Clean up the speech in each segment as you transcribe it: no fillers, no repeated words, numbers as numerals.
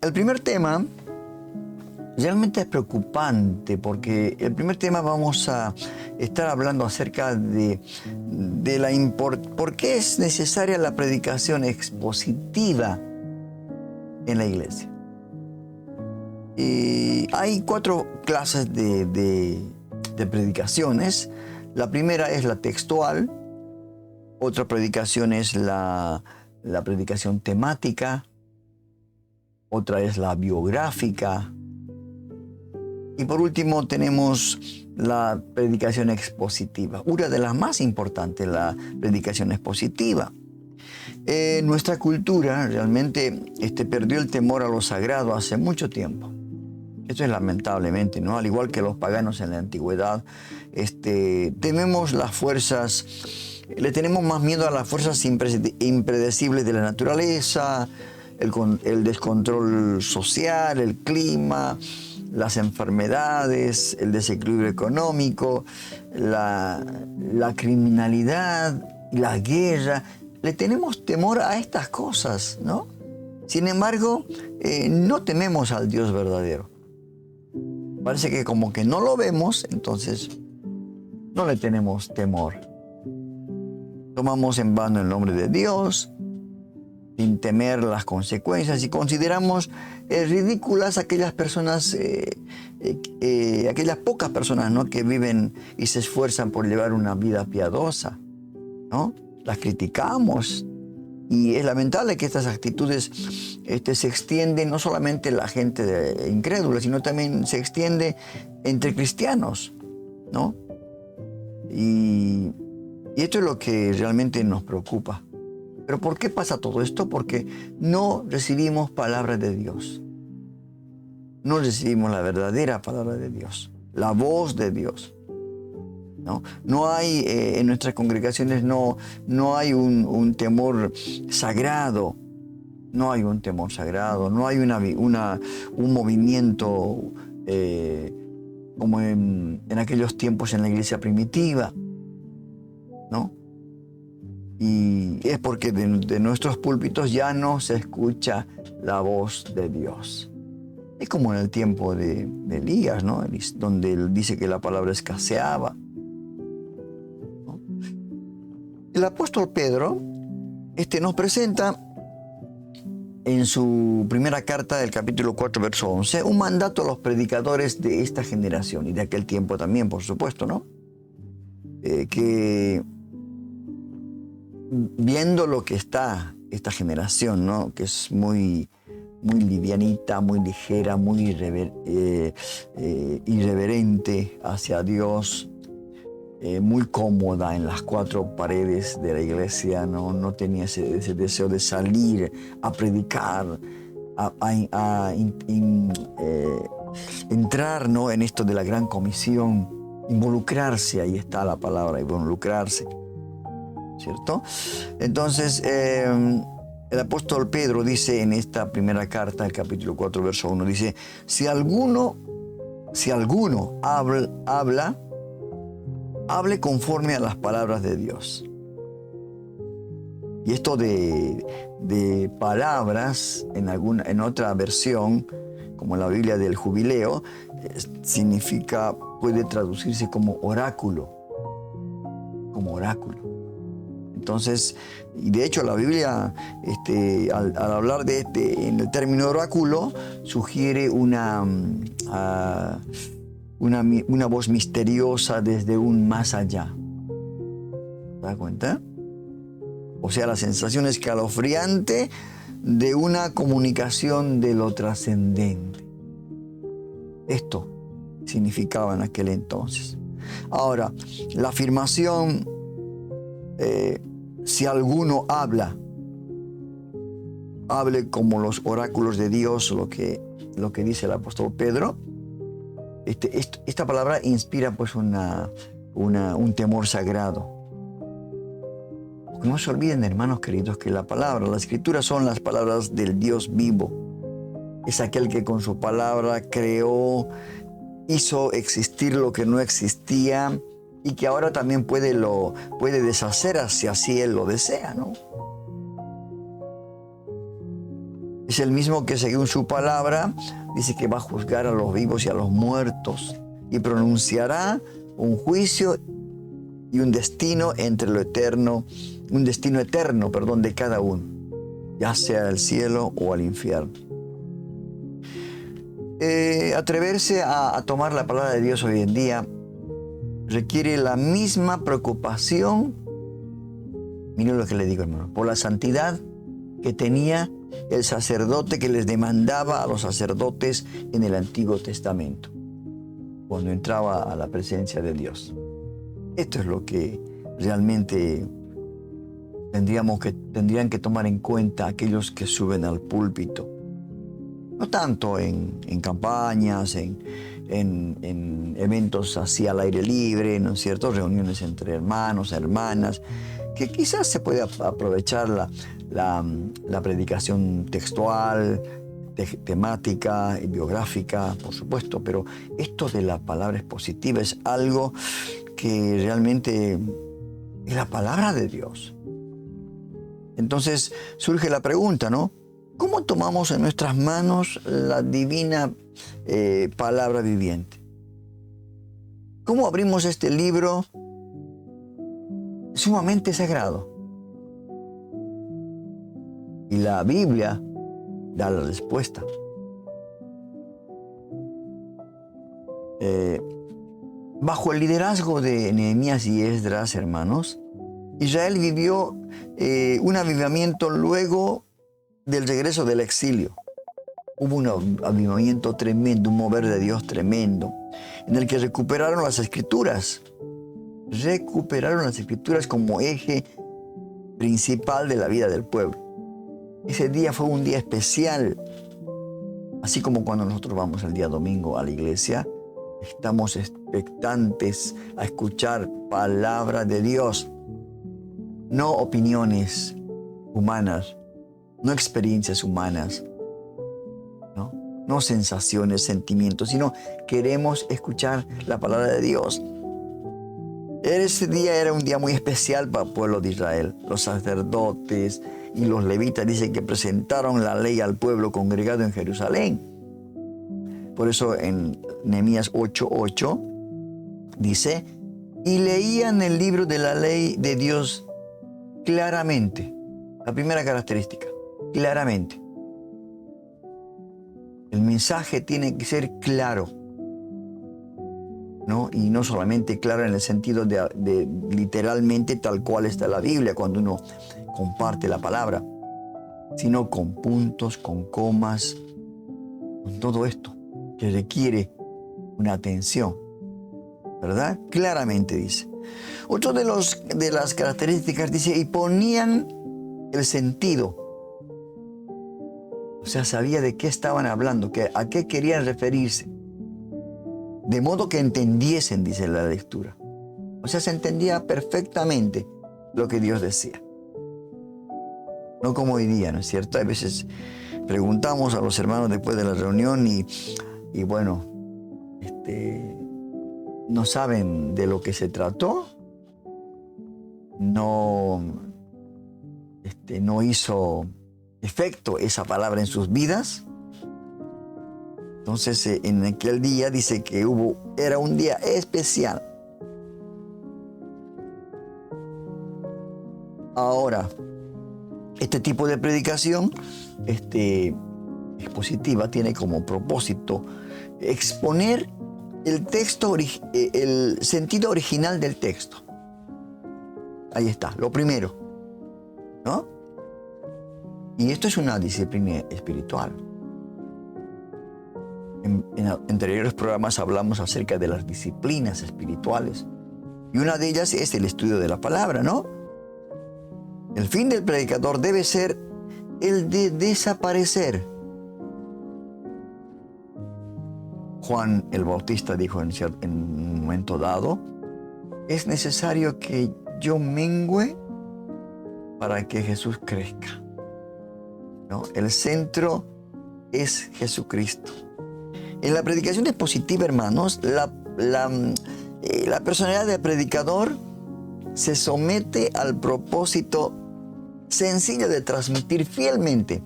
El primer tema realmente es preocupante porque el primer tema vamos a estar hablando acerca de por qué es necesaria la predicación expositiva en la iglesia. Y hay 4 clases de predicaciones. La primera es la textual, otra predicación es la predicación temática, otra es la biográfica, y por último tenemos la predicación expositiva. Una de las más importantes, la predicación expositiva. Nuestra cultura realmente perdió el temor a lo sagrado hace mucho tiempo. Esto es lamentablemente, ¿no? Al igual que los paganos en la antigüedad, tememos las fuerzas, le tenemos más miedo a las fuerzas impredecibles de la naturaleza, el descontrol social, el clima, las enfermedades, el desequilibrio económico, la criminalidad, la guerra. Le tenemos temor a estas cosas, ¿no? Sin embargo, no tememos al Dios verdadero. Parece que como que no lo vemos, entonces no le tenemos temor. Tomamos en vano el nombre de Dios, sin temer las consecuencias, y consideramos ridículas aquellas personas, aquellas pocas personas, ¿no?, que viven y se esfuerzan por llevar una vida piadosa, ¿no? Las criticamos, y es lamentable que estas actitudes se extienden no solamente en la gente incrédula, sino también se extiende entre cristianos, ¿no? Y esto es lo que realmente nos preocupa. ¿Pero por qué pasa todo esto? Porque no recibimos palabra de Dios. No recibimos la verdadera palabra de Dios, la voz de Dios. No hay, en nuestras congregaciones no hay un temor sagrado. No hay un temor sagrado, no hay un movimiento como en aquellos tiempos en la iglesia primitiva, ¿no? Y es porque de nuestros púlpitos ya no se escucha la voz de Dios. Es como en el tiempo de Elías, ¿no? Donde él dice que la palabra escaseaba, ¿no? El apóstol Pedro nos presenta en su primera carta del capítulo 4, verso 11, un mandato a los predicadores de esta generación y de aquel tiempo también, por supuesto, ¿no? Que viendo lo que está esta generación, ¿no?, que es muy livianita, muy ligera, muy irreverente hacia Dios, muy cómoda en las 4 paredes de la iglesia, no tenía ese deseo de salir a predicar, entrar, ¿no?, en esto de la gran comisión, involucrarse, ahí está la palabra, involucrarse, ¿cierto? Entonces, el apóstol Pedro dice en esta primera carta, el capítulo 4, verso 1, dice, si alguno hable conforme a las palabras de Dios. Y esto de palabras, en otra versión, como la Biblia del Jubileo, puede traducirse como oráculo. Como oráculo. Entonces, y de hecho la Biblia, al hablar en el término oráculo, sugiere una voz misteriosa desde un más allá. ¿Te das cuenta? O sea, la sensación escalofriante de una comunicación de lo trascendente. Esto significaba en aquel entonces. Ahora, la afirmación, si alguno hable como los oráculos de Dios, lo que dice el apóstol Pedro, esta palabra inspira pues un temor sagrado. No se olviden, hermanos queridos, que la escritura son las palabras del Dios vivo. Es aquel que con su palabra creó, hizo existir lo que no existía y que ahora también puede deshacer si así Él lo desea, ¿no? Es Es el mismo que según su palabra dice que va a juzgar a los vivos y a los muertos y pronunciará un juicio y un destino entre lo eterno, un destino eterno, de cada uno, ya sea al cielo o al infierno. Atreverse a tomar la palabra de Dios hoy en día requiere la misma preocupación, miren lo que le digo, hermano, por la santidad que tenía el sacerdote que les demandaba a los sacerdotes en el Antiguo Testamento, cuando entraba a la presencia de Dios. Esto es lo que realmente tendrían que tomar en cuenta aquellos que suben al púlpito. No tanto en campañas, en eventos así al aire libre, ¿no es cierto? Reuniones entre hermanos, hermanas, que quizás se puede aprovechar la predicación textual, temática y biográfica, por supuesto, pero esto de la palabra expositiva es algo que realmente es la palabra de Dios. Entonces surge la pregunta, ¿no? ¿Cómo tomamos en nuestras manos la divina palabra viviente? ¿Cómo abrimos este libro sumamente sagrado? Y la Biblia da la respuesta. Bajo el liderazgo de Nehemías y Esdras, hermanos, Israel vivió un avivamiento luego del regreso del exilio. Hubo un avivamiento tremendo, un mover de Dios tremendo, en el que recuperaron las Escrituras. Recuperaron las Escrituras como eje principal de la vida del pueblo. Ese día fue un día especial. Así como cuando nosotros vamos el día domingo a la iglesia, estamos expectantes a escuchar palabra de Dios, no opiniones humanas, no experiencias humanas, no sensaciones, sentimientos, sino queremos escuchar la palabra de Dios. Ese día era un día muy especial para el pueblo de Israel. Los sacerdotes y los levitas dicen que presentaron la ley al pueblo congregado en Jerusalén. Por eso en Nehemías 8:8 dice, y leían el libro de la ley de Dios claramente. La primera característica, claramente. El mensaje tiene que ser claro, ¿no? Y no solamente claro en el sentido de literalmente tal cual está la Biblia cuando uno comparte la palabra, sino con puntos, con comas, con todo esto que requiere una atención, ¿verdad? Claramente dice. Otro de las características dice, y ponían el sentido. O sea, sabía de qué estaban hablando, a qué querían referirse. De modo que entendiesen, dice la lectura. O sea, se entendía perfectamente lo que Dios decía. No como hoy día, ¿no es cierto? A veces preguntamos a los hermanos después de la reunión y bueno, no saben de lo que se trató. No hizo efecto esa palabra en sus vidas. Entonces, en aquel día dice que era un día especial. Ahora, este tipo de predicación expositiva tiene como propósito exponer el texto, el sentido original del texto. Ahí está, lo primero, ¿no? Y esto es una disciplina espiritual. En anteriores programas hablamos acerca de las disciplinas espirituales. Y una de ellas es el estudio de la palabra, ¿no? El fin del predicador debe ser el de desaparecer. Juan el Bautista dijo en un momento dado, es necesario que yo mengüe para que Jesús crezca, ¿no? El centro es Jesucristo. En la predicación expositiva, hermanos, la personalidad del predicador se somete al propósito sencillo de transmitir fielmente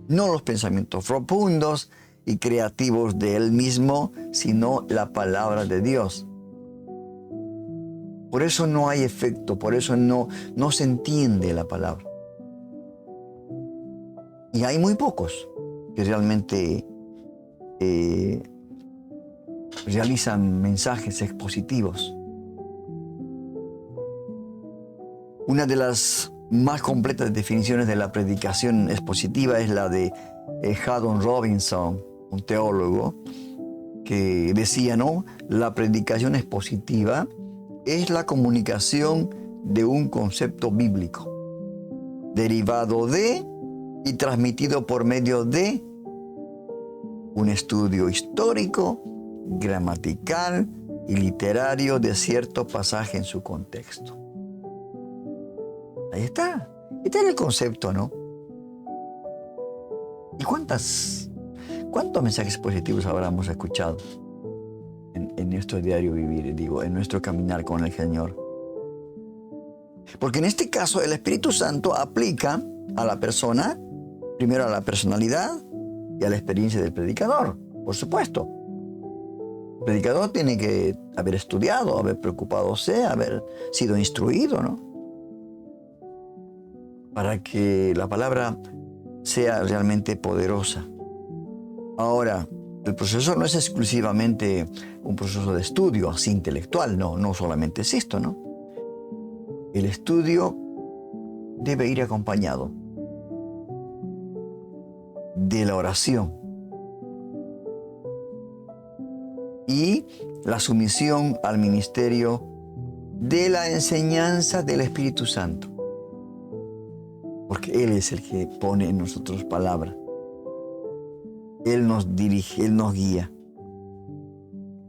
No los pensamientos profundos y creativos de Él mismo, sino la palabra de Dios. Por eso no hay efecto, por eso no se entiende la palabra. Y hay muy pocos que realmente realizan mensajes expositivos. Una de las más completas definiciones de la predicación expositiva es la de Haddon Robinson, un teólogo, que decía, ¿no? La predicación expositiva es la comunicación de un concepto bíblico, derivado de y transmitido por medio de un estudio histórico, gramatical y literario de cierto pasaje en su contexto. Ahí está. Este es el concepto, ¿no? ¿Y cuántos mensajes positivos habremos escuchado en nuestro diario vivir, en nuestro caminar con el Señor? Porque en este caso el Espíritu Santo aplica a la persona, primero a la personalidad y a la experiencia del predicador, por supuesto. El predicador tiene que haber estudiado, haber preocupadose, haber sido instruido, ¿no? Para que la palabra sea realmente poderosa. Ahora, el proceso no es exclusivamente un proceso de estudio así intelectual, no solamente es esto, ¿no? El estudio debe ir acompañado de la oración y la sumisión al ministerio de la enseñanza del Espíritu Santo. Porque Él es el que pone en nosotros palabra. Él nos dirige, Él nos guía.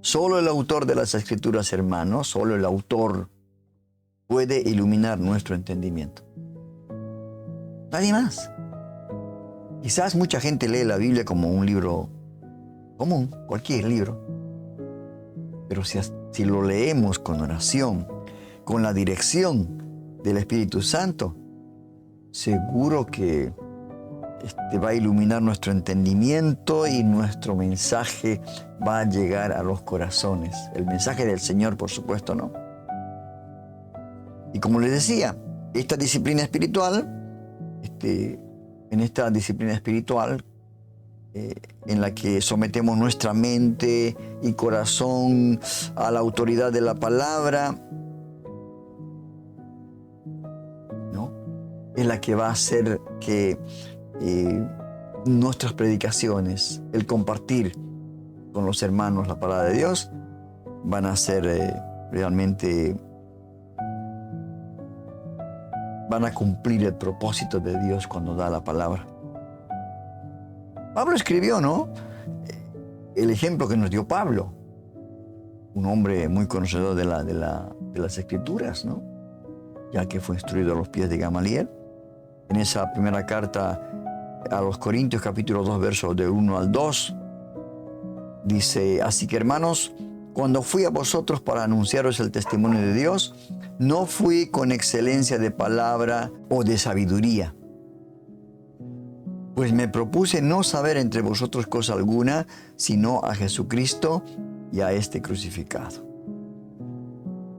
Solo el autor de las Escrituras, hermanos, solo el autor puede iluminar nuestro entendimiento. Nadie más. Quizás mucha gente lee la Biblia como un libro común, cualquier libro. Pero si lo leemos con oración, con la dirección del Espíritu Santo, seguro que va a iluminar nuestro entendimiento y nuestro mensaje va a llegar a los corazones. El mensaje del Señor, por supuesto, ¿no? Y como les decía, esta disciplina espiritual, en esta disciplina espiritual en la que sometemos nuestra mente y corazón a la autoridad de la palabra, ¿no? Es la que va a hacer que nuestras predicaciones, el compartir con los hermanos la palabra de Dios, van a ser realmente, van a cumplir el propósito de Dios cuando da la palabra. Pablo escribió, ¿no? El ejemplo que nos dio Pablo, un hombre muy conocedor de las Escrituras, ¿no? Ya que fue instruido a los pies de Gamaliel. En esa primera carta a los Corintios, capítulo 2, versos del 1 al 2, dice: así que, hermanos, cuando fui a vosotros para anunciaros el testimonio de Dios, no fui con excelencia de palabra o de sabiduría, pues me propuse no saber entre vosotros cosa alguna, sino a Jesucristo y a este crucificado.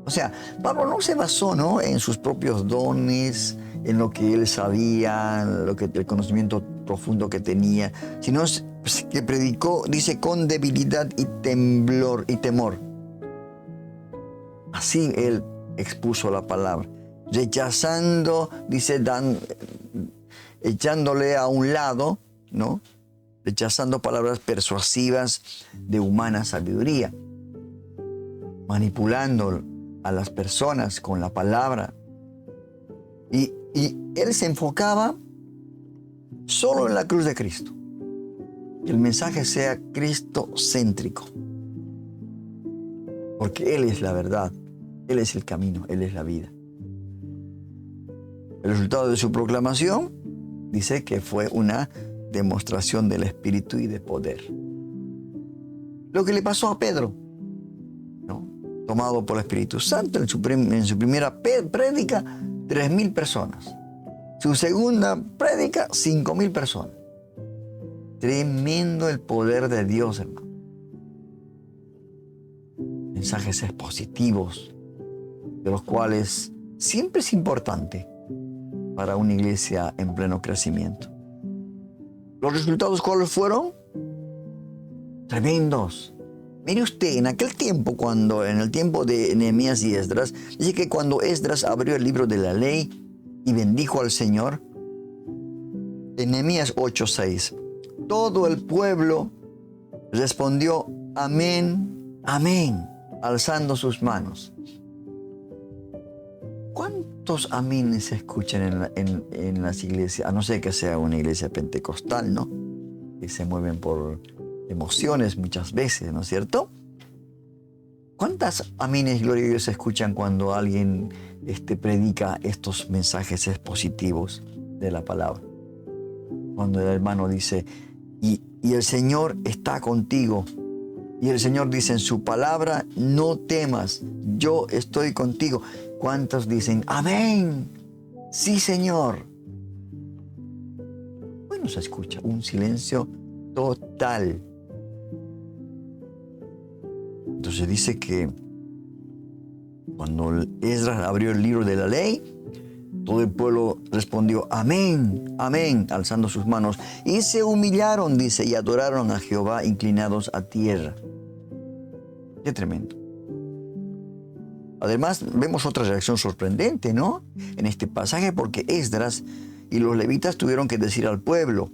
O sea, Pablo no se basó, ¿no?, en sus propios dones, en lo que él sabía, el conocimiento profundo que tenía, sino que predicó, dice, con debilidad y temor. Así él expuso la palabra, rechazando, dice, echándole a un lado, ¿no?, rechazando palabras persuasivas de humana sabiduría, manipulando a las personas con la palabra. Y él se enfocaba solo en la cruz de Cristo. Que el mensaje sea cristocéntrico. Porque Él es la verdad, Él es el camino, Él es la vida. El resultado de su proclamación dice que fue una demostración del Espíritu y de poder. Lo que le pasó a Pedro, ¿no?, tomado por el Espíritu Santo, en su primera prédica, 3,000 personas. Su segunda prédica, 5,000 personas. Tremendo el poder de Dios, hermano. Mensajes expositivos, de los cuales siempre es importante para una iglesia en pleno crecimiento. ¿Los resultados cuáles fueron? Tremendos. Mire usted, en aquel tiempo, en el tiempo de Nehemías y Esdras, dice que cuando Esdras abrió el libro de la ley y bendijo al Señor, en Nehemías 8:6, todo el pueblo respondió amén, amén, alzando sus manos. ¿Cuántos amenes se escuchan en las iglesias? A no ser que sea una iglesia pentecostal, ¿no? Que se mueven por emociones muchas veces, ¿no es cierto? ¿Cuántas amenes, gloria a Dios, se escuchan cuando alguien predica estos mensajes expositivos de la palabra? Cuando el hermano dice, y el Señor está contigo. Y el Señor dice en su palabra, no temas, yo estoy contigo. ¿Cuántos dicen, amén? Sí, Señor. Bueno, se escucha un silencio total. Entonces dice que cuando Esdras abrió el libro de la ley, todo el pueblo respondió, amén, amén, alzando sus manos. Y se humillaron, dice, y adoraron a Jehová inclinados a tierra. Qué tremendo. Además, vemos otra reacción sorprendente, ¿no? En este pasaje, porque Esdras y los levitas tuvieron que decir al pueblo,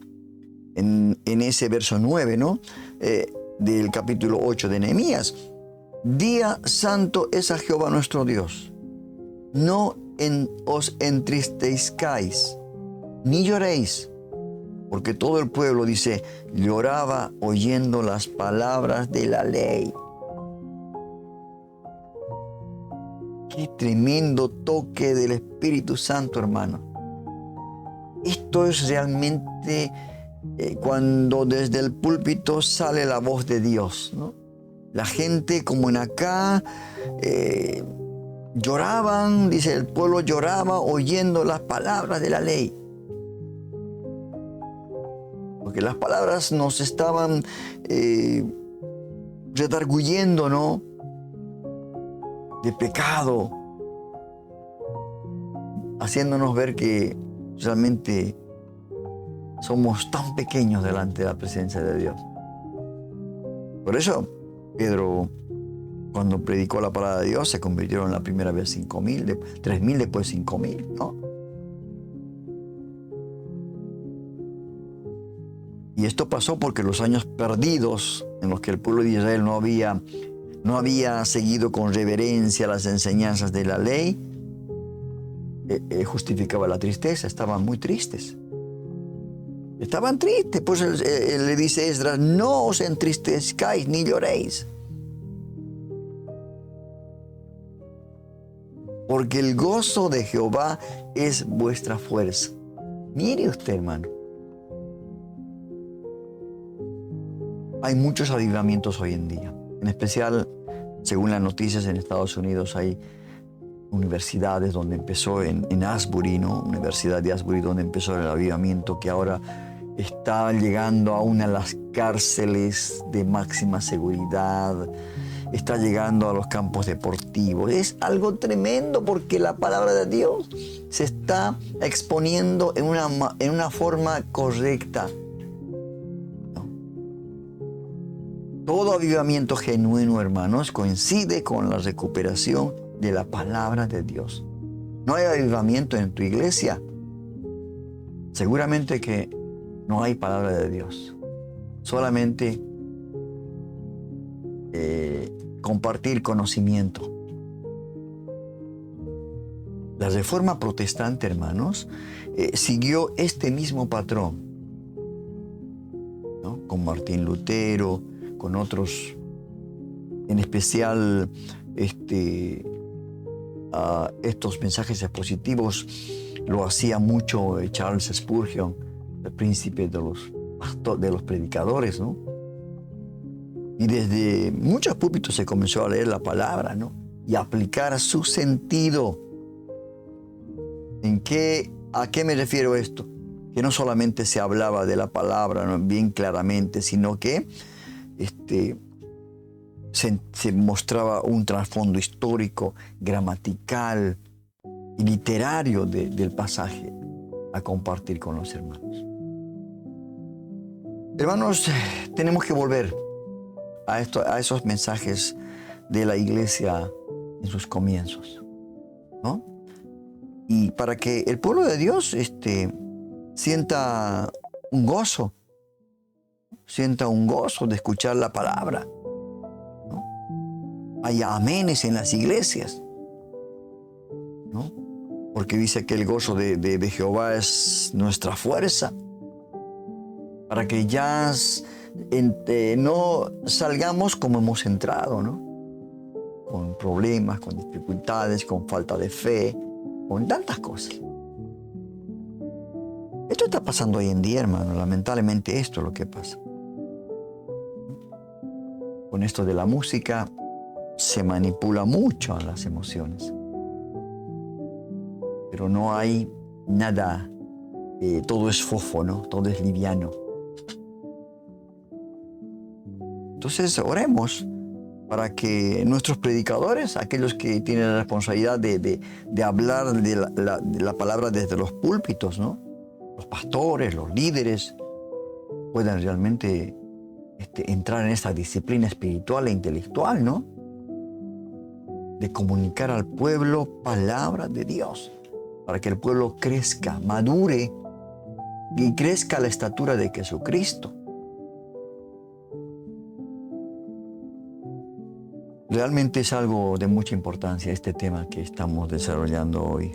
en ese verso 9, ¿no? Del capítulo 8 de Nehemías, día santo es a Jehová nuestro Dios. No os entristezcáis, ni lloréis, porque todo el pueblo, dice, lloraba oyendo las palabras de la ley. Qué tremendo toque del Espíritu Santo, hermano. Esto es realmente cuando desde el púlpito sale la voz de Dios, ¿no? La gente, como en acá, lloraban, dice, el pueblo lloraba oyendo las palabras de la ley. Porque las palabras nos estaban redarguyendo, ¿no? De pecado, haciéndonos ver que realmente somos tan pequeños delante de la presencia de Dios. Por eso, Pedro, cuando predicó la palabra de Dios, se convirtieron la primera vez 5,000, 3,000, después 5,000, ¿no? Y esto pasó porque los años perdidos en los que el pueblo de Israel no había seguido con reverencia las enseñanzas de la ley, justificaba la tristeza. Estaban muy tristes. Estaban tristes. Pues él le dice a Esdras, no os entristezcáis ni lloréis, porque el gozo de Jehová es vuestra fuerza. Mire usted, hermano. Hay muchos avivamientos hoy en día. En especial, según las noticias, en Estados Unidos hay universidades donde empezó en Asbury, ¿no? Universidad de Asbury, donde empezó el avivamiento, que ahora está llegando a una de las cárceles de máxima seguridad, está llegando a los campos deportivos. Es algo tremendo porque la palabra de Dios se está exponiendo en una forma correcta. Todo avivamiento genuino, hermanos, coincide con la recuperación de la palabra de Dios. No hay avivamiento en tu iglesia, seguramente que no hay palabra de Dios. Solamente compartir conocimiento. La Reforma Protestante, hermanos, siguió este mismo patrón, ¿no? Con Martín Lutero, con otros, en especial estos mensajes expositivos lo hacía mucho Charles Spurgeon, el príncipe de los predicadores, ¿no? Y desde muchos púlpitos se comenzó a leer la palabra, ¿no? Y aplicar su sentido. ¿A qué me refiero esto? que no solamente se hablaba de la palabra, ¿no?, bien claramente, sino que se mostraba un trasfondo histórico, gramatical y literario del pasaje a compartir con los hermanos. Hermanos, tenemos que volver a esos mensajes de la iglesia en sus comienzos, ¿no? Y para que el pueblo de Dios sienta un gozo de escuchar la palabra, ¿no? Haya amenes en las iglesias, ¿no? Porque dice que el gozo de Jehová es nuestra fuerza, para que ya no salgamos como hemos entrado, ¿no? Con problemas, con dificultades, con falta de fe, con tantas cosas. Esto está pasando hoy en día, hermano. Lamentablemente esto es lo que pasa. Con esto de la música se manipula mucho las emociones. Pero no hay nada, todo es fofo, ¿no? Todo es liviano. Entonces oremos para que nuestros predicadores, aquellos que tienen la responsabilidad de hablar de la palabra desde los púlpitos, ¿no?, los pastores, los líderes, puedan realmente entrar en esta disciplina espiritual e intelectual, ¿no?, de comunicar al pueblo palabra de Dios, para que el pueblo crezca, madure y crezca a la estatura de Jesucristo. Realmente es algo de mucha importancia este tema que estamos desarrollando hoy.